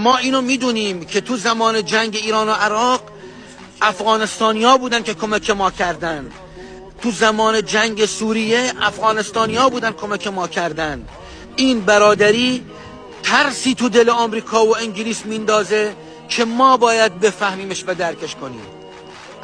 ما اینو میدونیم که تو زمان جنگ ایران و عراق افغانستانیا بودن که کمک ما کردن، تو زمان جنگ سوریه افغانستانیا بودن کمک ما کردن. این برادری ترسی تو دل آمریکا و انگلیس میندازه که ما باید بفهمیمش و درکش کنیم.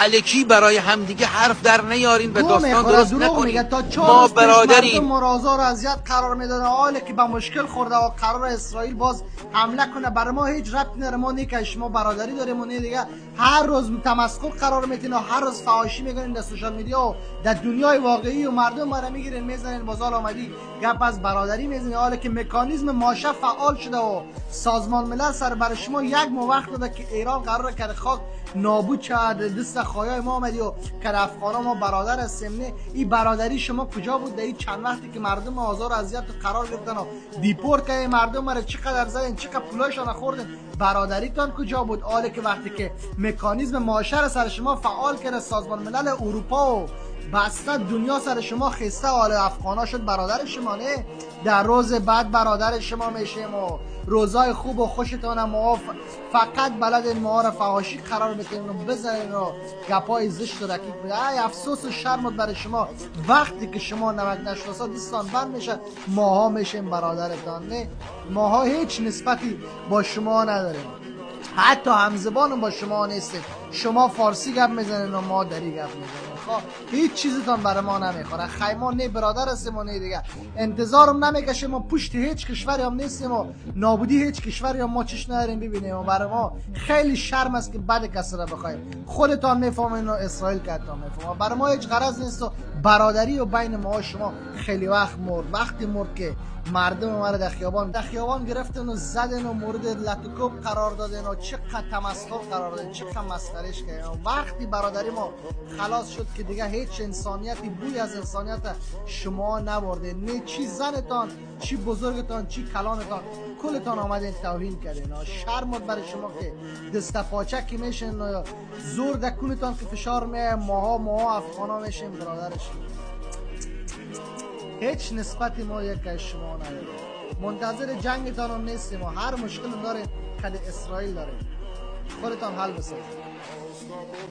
الکی برای همدیگه حرف در نیارین و داستان درست نکنین. ما برادریم. مردم آزار و اذیت قرار میدن، حالی که به مشکل خورده و قرار اسرائیل باز حمله کنه. برای ما هیچ ربطی نداره، ما نه که شما برادری داریم و نه دیگه. هر روز تمسخر قرار میدین و هر روز فحاشی میکنین در سوشال میدیا و در دنیای واقعی و مردم ما رو میگیرین میزنین بازار آمدی گپ از برادری میزنین، حالی که مکانیزم ماشه فعال شده و سازمان ملل سر برای شما یک وقت داده که ایران قرار کرده خاک نابود شد، دست خایای ما آمدی و که افغانا ما برادر هستیم. نه، این برادری شما کجا بود در این چند وقتی که مردم آزار و اذیت قرار گرفتن و دیپورت که مردم رو چقدر زدن، چقدر پولایشان خوردن؟ برادریتان کجا بود؟ حالی که وقتی که مکانیزم معاشر سر شما فعال کرده، سازمان ملل اروپا و بسته دنیا سر شما خسته، حال افغانا شد برادر شما. نه، در روز بعد برادر شما میشیم و روزای خوب و خوشتان ما فقط بلد ما را فحاشی قرار بدین و بزنین و گپای زشت و رکیک بده. ای افسوس و شرم برای شما، وقتی که شما نمک نشناسا دستان بند میشه، ماها میشیم برادرتان. نه، ماها هیچ نسبتی با شما نداریم، حتی همزبان با شما نیستیم. شما فارسی گپ میزنین و ما دری گپ میزنیم. هیچ چیزتان برای ما نمیخوره. خیما نه برادر هستیم و نه دیگه. انتظارم نمیکشیم و پشت هیچ کشوری هم نیستیم و نابودی هیچ کشوری هم ما چش نداریم ببینیم و برای ما خیلی شرم است که بد کسی را بخوایم. خودتان میفهمین و اسرائیل کاتون میفهمه. برای ما هیچ غرض نیست و برادری و بین ما و شما خیلی وقت مرد. وقتی مرد که مردم ما را در خیابان گرفتن و زدن و مورد لطکوب قرار دادن و چقدر تمسخر قرار دادن، چقدر مسخرهش کردن. وقتی برادری ما خلاص شد که دیگه هیچ انسانیتی، بوی از انسانیت شما نبرده. نه چی زنتان، چی بزرگتان، چی کلانتان، کلتان آمدین توهین کردین. شرم برای شما که دست پاچکی میشن، زور دکونتان که فشار میه، ماها افغانا میشیم برادرش. هیچ نسبتی ما یک که شما نداریم. منتظر جنگتان هم نیستیم و هر مشکل داره که اسرائیل داره. خودتان حل بسازید.